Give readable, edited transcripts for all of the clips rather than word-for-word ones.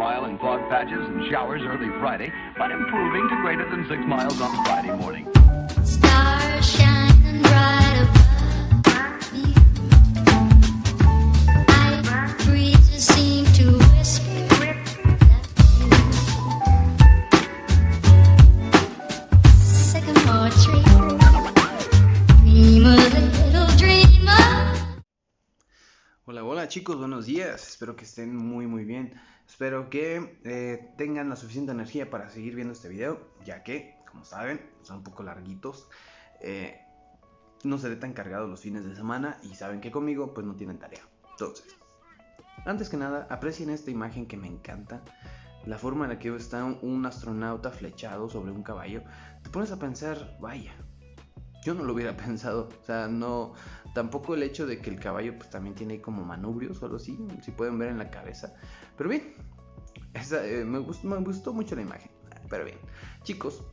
mile in fog patches and showers early Friday, but improving to greater than 6 miles on Friday morning. Stars shining bright above me. Night breezes seem to whisper sycamore tree. Dream a little dreamer. Hola chicos, buenos días, espero que estén muy bien, espero que tengan la suficiente energía para seguir viendo este video, ya que, como saben, son un poco larguitos, no seré tan cargado los fines de semana y saben que conmigo pues no tienen tarea. Entonces, antes que nada, aprecien esta imagen que me encanta, la forma en la que está un astronauta flechado sobre un caballo. Te pones a pensar, vaya, yo no lo hubiera pensado, o sea, no, tampoco el hecho de que el caballo pues también tiene como manubrios o algo así, si pueden ver en la cabeza, pero bien, me gustó mucho la imagen, pero bien, chicos,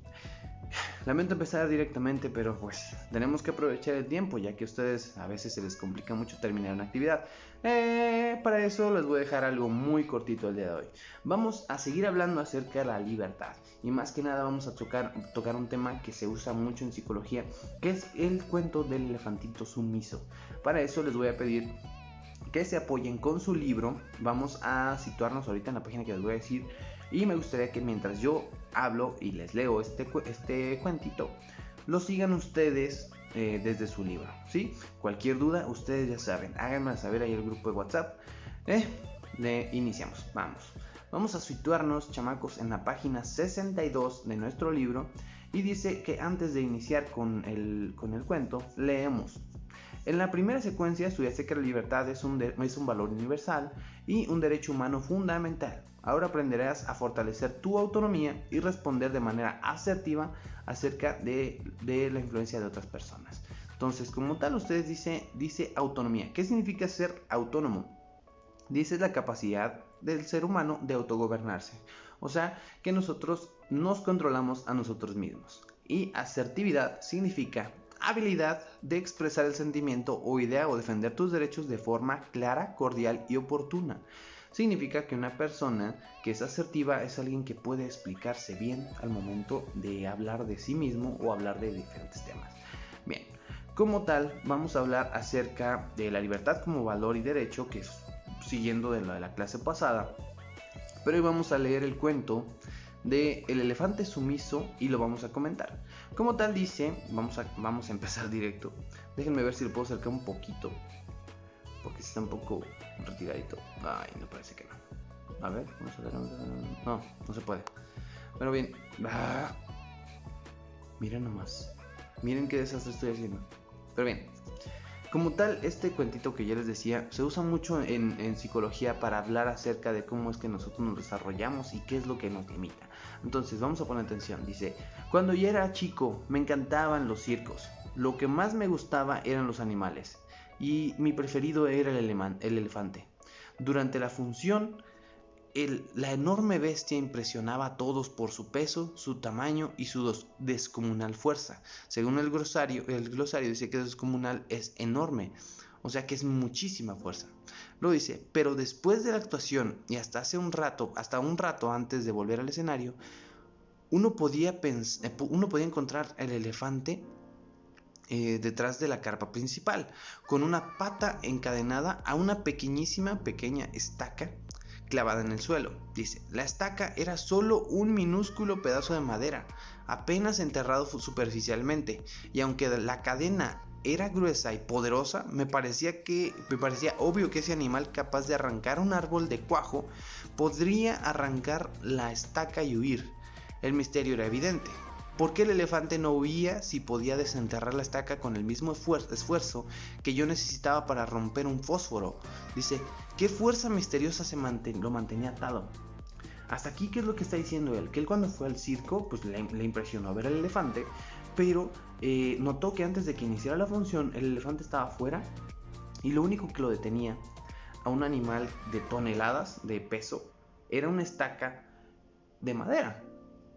lamento empezar directamente, pero pues tenemos que aprovechar el tiempo, ya que a ustedes a veces se les complica mucho terminar una actividad. Para eso les voy a dejar algo muy cortito el día de hoy. Vamos a seguir hablando acerca de la libertad, y más que nada vamos a tocar un tema que se usa mucho en psicología, que es el cuento del elefantito sumiso. Para eso les voy a pedir que se apoyen con su libro. Vamos a situarnos ahorita en la página que les voy a decir, y me gustaría que mientras yo hablo y les leo este cuentito, lo sigan ustedes desde su libro, ¿sí? Cualquier duda, ustedes ya saben, háganme saber ahí el grupo de WhatsApp. Iniciamos, vamos a situarnos, chamacos, en la página 62 de nuestro libro, y dice que antes de iniciar con el cuento, leemos. En la primera secuencia estudiaste que la libertad es un valor universal y un derecho humano fundamental. Ahora aprenderás a fortalecer tu autonomía y responder de manera asertiva acerca de la influencia de otras personas. Entonces, como tal, ustedes dice autonomía. ¿Qué significa ser autónomo? Dice la capacidad del ser humano de autogobernarse. O sea, que nosotros nos controlamos a nosotros mismos. Y asertividad significa habilidad de expresar el sentimiento o idea o defender tus derechos de forma clara, cordial y oportuna. Significa que una persona que es asertiva es alguien que puede explicarse bien al momento de hablar de sí mismo o hablar de diferentes temas. Bien, como tal, vamos a hablar acerca de la libertad como valor y derecho, que es siguiendo de la clase pasada. Pero hoy vamos a leer el cuento de El elefante sumiso y lo vamos a comentar. Como tal dice, vamos a empezar directo. Déjenme ver si lo puedo acercar un poquito, porque está un poco retiradito. Ay, no, parece que no. A ver, vamos a ver. No se puede. Pero bien. Miren nomás. Miren qué desastre estoy haciendo. Pero bien. Como tal, este cuentito que ya les decía, se usa mucho en psicología para hablar acerca de cómo es que nosotros nos desarrollamos y qué es lo que nos limita. Entonces, vamos a poner atención. Dice, cuando yo era chico, me encantaban los circos. Lo que más me gustaba eran los animales. Y mi preferido era el elefante. Durante la función, la enorme bestia impresionaba a todos por su peso, su tamaño y su descomunal fuerza. Según el glosario dice que descomunal es enorme, o sea que es muchísima fuerza. Lo dice, pero después de la actuación y hasta un rato antes de volver al escenario, uno podía encontrar el elefante detrás de la carpa principal, con una pata encadenada a una pequeña estaca clavada en el suelo. Dice, la estaca era solo un minúsculo pedazo de madera, apenas enterrado superficialmente, y aunque la cadena era gruesa y poderosa, me parecía obvio que ese animal capaz de arrancar un árbol de cuajo podría arrancar la estaca y huir. El misterio era evidente. ¿Por qué el elefante no huía si podía desenterrar la estaca con el mismo esfuerzo que yo necesitaba para romper un fósforo? Dice, ¿qué fuerza misteriosa lo mantenía atado? Hasta aquí, ¿qué es lo que está diciendo él? Que él cuando fue al circo, pues le impresionó ver al elefante, pero notó que antes de que iniciara la función, el elefante estaba afuera y lo único que lo detenía a un animal de toneladas de peso era una estaca de madera.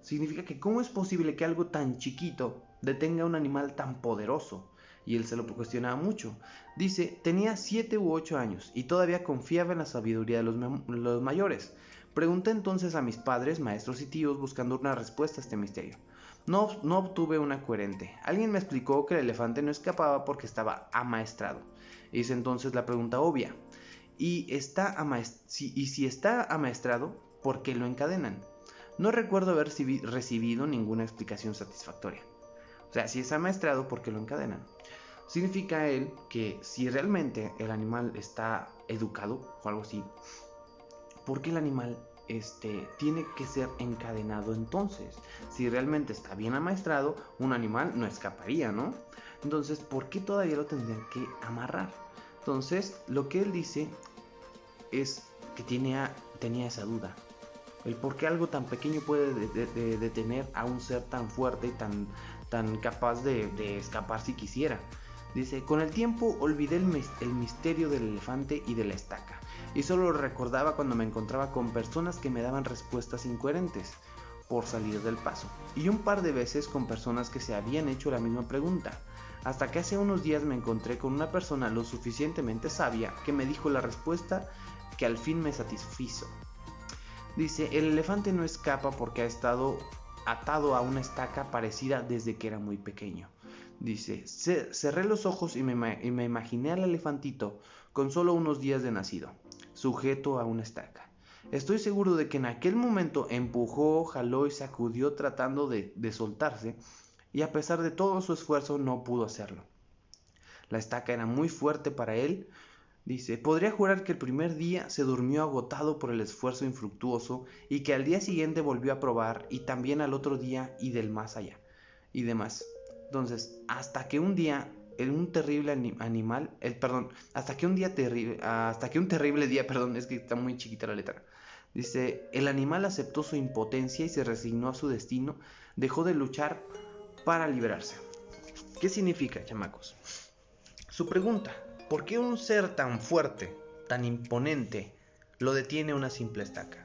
Significa que ¿cómo es posible que algo tan chiquito detenga a un animal tan poderoso? Y él se lo cuestionaba mucho. Dice, tenía 7 u 8 años y todavía confiaba en la sabiduría de los mayores. Pregunté entonces a mis padres, maestros y tíos buscando una respuesta a este misterio. No obtuve una coherente. Alguien me explicó que el elefante no escapaba porque estaba amaestrado. Hice entonces la pregunta obvia. Si está amaestrado, ¿por qué lo encadenan? No recuerdo haber recibido ninguna explicación satisfactoria. O sea, si es amaestrado, ¿por qué lo encadenan? Significa él que si realmente el animal está educado o algo así, ¿por qué el animal tiene que ser encadenado entonces? Si realmente está bien amaestrado, un animal no escaparía, ¿no? Entonces, ¿por qué todavía lo tendrían que amarrar? Entonces, lo que él dice es que tenía esa duda. El por qué algo tan pequeño puede detener a un ser tan fuerte y tan capaz de escapar si quisiera. Dice, con el tiempo olvidé el misterio del elefante y de la estaca, y solo lo recordaba cuando me encontraba con personas que me daban respuestas incoherentes por salir del paso, y un par de veces con personas que se habían hecho la misma pregunta, hasta que hace unos días me encontré con una persona lo suficientemente sabia que me dijo la respuesta que al fin me satisfizo. Dice, el elefante no escapa porque ha estado atado a una estaca parecida desde que era muy pequeño. Dice, cerré los ojos y me imaginé al elefantito con solo unos días de nacido, sujeto a una estaca. Estoy seguro de que en aquel momento empujó, jaló y sacudió tratando de soltarse, y a pesar de todo su esfuerzo no pudo hacerlo. La estaca era muy fuerte para él. Dice, podría jurar que el primer día se durmió agotado por el esfuerzo infructuoso y que al día siguiente volvió a probar y también al otro día y del más allá y demás. Entonces, hasta que un terrible día, es que está muy chiquita la letra. Dice, el animal aceptó su impotencia y se resignó a su destino, dejó de luchar para liberarse. ¿Qué significa, chamacos? Su pregunta, ¿por qué un ser tan fuerte, tan imponente, lo detiene una simple estaca?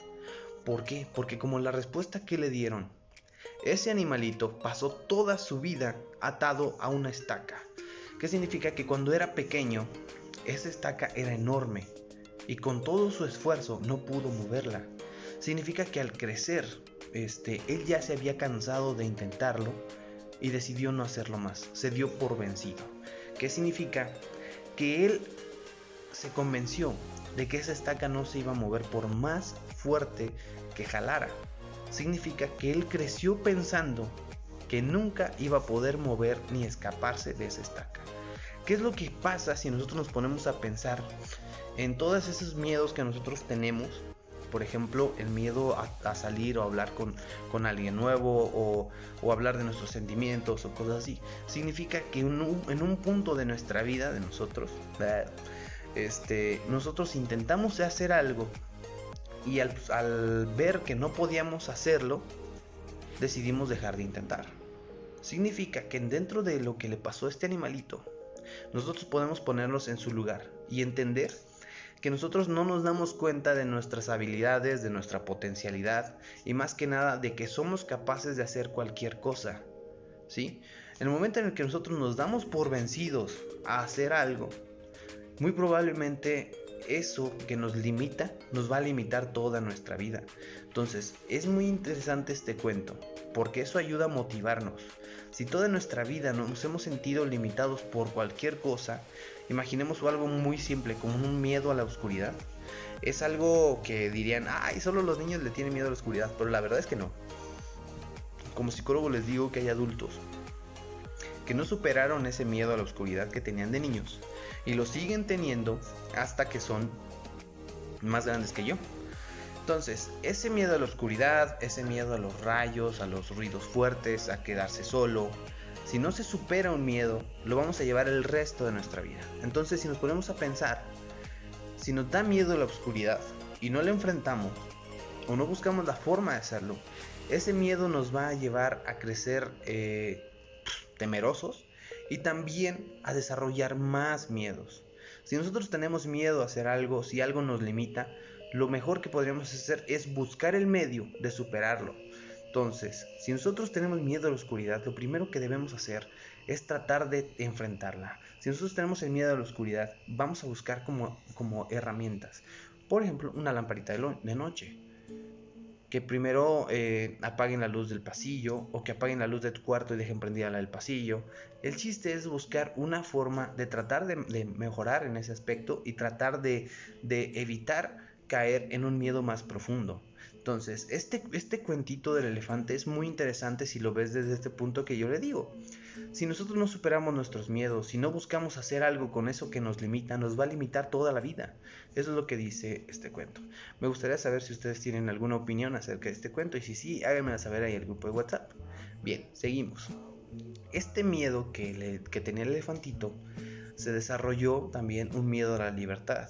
¿Por qué? Porque como la respuesta que le dieron, ese animalito pasó toda su vida atado a una estaca. ¿Qué significa? Que cuando era pequeño, esa estaca era enorme y con todo su esfuerzo no pudo moverla. Significa que al crecer, él ya se había cansado de intentarlo y decidió no hacerlo más. Se dio por vencido. ¿Qué significa? Que él se convenció de que esa estaca no se iba a mover por más fuerte que jalara. Significa que él creció pensando que nunca iba a poder mover ni escaparse de esa estaca. ¿Qué es lo que pasa si nosotros nos ponemos a pensar en todos esos miedos que nosotros tenemos? Por ejemplo, el miedo a salir o a hablar con alguien nuevo o hablar de nuestros sentimientos o cosas así. Significa que en un punto de nuestra vida, de nosotros, nosotros intentamos hacer algo y al ver que no podíamos hacerlo, decidimos dejar de intentar. Significa que dentro de lo que le pasó a este animalito, nosotros podemos ponernos en su lugar y entender que nosotros no nos damos cuenta de nuestras habilidades, de nuestra potencialidad y más que nada de que somos capaces de hacer cualquier cosa, ¿sí? En el momento en el que nosotros nos damos por vencidos a hacer algo, muy probablemente eso que nos limita nos va a limitar toda nuestra vida. Entonces es muy interesante este cuento porque eso ayuda a motivarnos. Si toda nuestra vida nos hemos sentido limitados por cualquier cosa, imaginemos algo muy simple como un miedo a la oscuridad. Es algo que dirían, ay, solo los niños le tienen miedo a la oscuridad, pero la verdad es que no. Como psicólogo les digo que hay adultos que no superaron ese miedo a la oscuridad que tenían de niños y lo siguen teniendo hasta que son más grandes que yo. Entonces, ese miedo a la oscuridad, ese miedo a los rayos, a los ruidos fuertes, a quedarse solo, si no se supera un miedo, lo vamos a llevar el resto de nuestra vida. Entonces, si nos ponemos a pensar, si nos da miedo la oscuridad y no la enfrentamos o no buscamos la forma de hacerlo, ese miedo nos va a llevar a crecer temerosos y también a desarrollar más miedos. Si nosotros tenemos miedo a hacer algo, si algo nos limita, lo mejor que podríamos hacer es buscar el medio de superarlo. Entonces, si nosotros tenemos miedo a la oscuridad, lo primero que debemos hacer es tratar de enfrentarla. Si nosotros tenemos el miedo a la oscuridad, vamos a buscar como herramientas. Por ejemplo, una lamparita de noche. que primero apaguen la luz del pasillo o que apaguen la luz de tu cuarto y dejen prendida la del pasillo. El chiste es buscar una forma de tratar de mejorar en ese aspecto y tratar de evitar caer en un miedo más profundo. Entonces, este cuentito del elefante es muy interesante si lo ves desde este punto que yo le digo. Si nosotros no superamos nuestros miedos, si no buscamos hacer algo con eso que nos limita, nos va a limitar toda la vida. Eso es lo que dice este cuento. Me gustaría saber si ustedes tienen alguna opinión acerca de este cuento y si sí, háganmela saber ahí en el grupo de WhatsApp. Bien, seguimos. Este miedo que tenía el elefantito se desarrolló también un miedo a la libertad.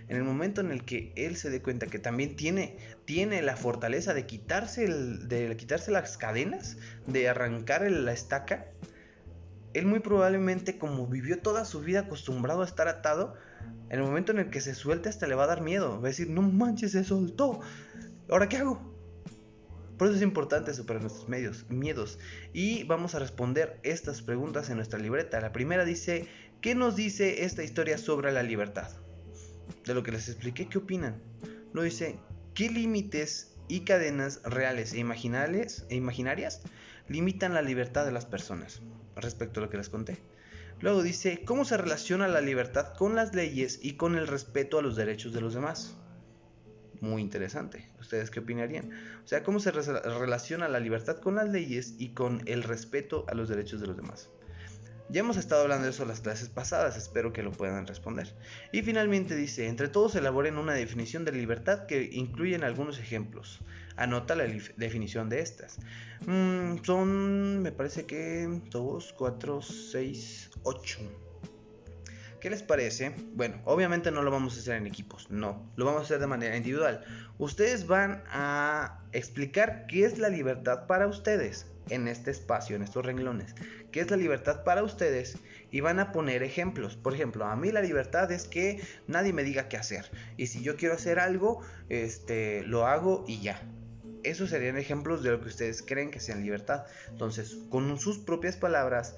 En el momento en el que él se dé cuenta que también tiene la fortaleza de quitarse las cadenas, de arrancar la estaca, él muy probablemente, como vivió toda su vida acostumbrado a estar atado, en el momento en el que se suelte hasta le va a dar miedo. Va a decir, no manches, se soltó. ¿Ahora qué hago? Por eso es importante superar nuestros miedos. Y vamos a responder estas preguntas en nuestra libreta. La primera dice, ¿qué nos dice esta historia sobre la libertad? De lo que les expliqué, ¿qué opinan? Lo dice, ¿qué límites y cadenas reales e imaginarias limitan la libertad de las personas? Respecto a lo que les conté. Luego dice, ¿cómo se relaciona la libertad con las leyes y con el respeto a los derechos de los demás? Muy interesante. ¿Ustedes qué opinarían? O sea, ¿cómo se relaciona la libertad con las leyes y con el respeto a los derechos de los demás? Ya hemos estado hablando de eso en las clases pasadas, espero que lo puedan responder. Y finalmente dice, entre todos elaboren una definición de libertad que incluyen algunos ejemplos. Anota la definición de estas. Son, me parece que 2, 4, 6, 8. ¿Qué les parece? Bueno, obviamente no lo vamos a hacer en equipos, no, lo vamos a hacer de manera individual. Ustedes van a explicar qué es la libertad para ustedes en este espacio, en estos renglones. ¿Qué es la libertad para ustedes? Y van a poner ejemplos. Por ejemplo, a mí la libertad es que nadie me diga qué hacer. Y si yo quiero hacer algo, lo hago y ya. Esos serían ejemplos de lo que ustedes creen que sea libertad. Entonces, con sus propias palabras,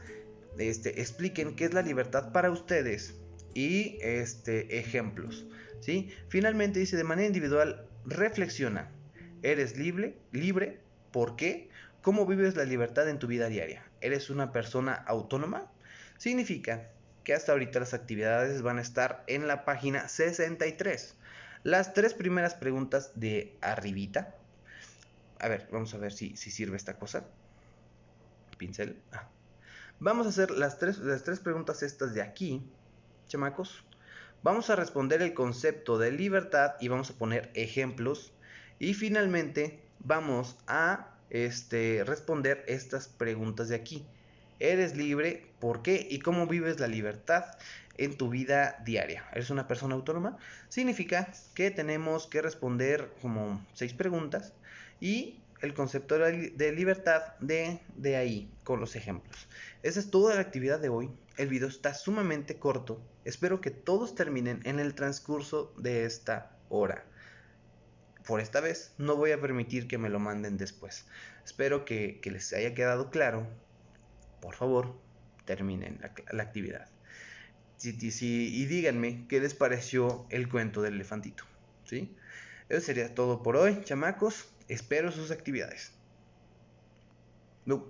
expliquen qué es la libertad para ustedes y ejemplos, ¿sí? Finalmente dice, de manera individual, reflexiona. ¿Eres libre? ¿Por qué? ¿Cómo vives la libertad en tu vida diaria? ¿Eres una persona autónoma? Significa que hasta ahorita las actividades van a estar en la página 63. Las 3 primeras preguntas de arribita. A ver, vamos a ver si sirve esta cosa. Pincel. Vamos a hacer las tres preguntas estas de aquí, chamacos. Vamos a responder el concepto de libertad y vamos a poner ejemplos. Y finalmente vamos a responder estas preguntas de aquí. ¿Eres libre? ¿Por qué? ¿Y cómo vives la libertad en tu vida diaria? ¿Eres una persona autónoma? Significa que tenemos que responder como 6 preguntas y el concepto de libertad de ahí, con los ejemplos. Esa es toda la actividad de hoy. El video está sumamente corto. Espero que todos terminen en el transcurso de esta hora. Por esta vez no voy a permitir que me lo manden después. Espero que les haya quedado claro. Por favor, terminen la actividad. Y díganme qué les pareció el cuento del elefantito, ¿sí? Eso sería todo por hoy, chamacos. Espero sus actividades. No.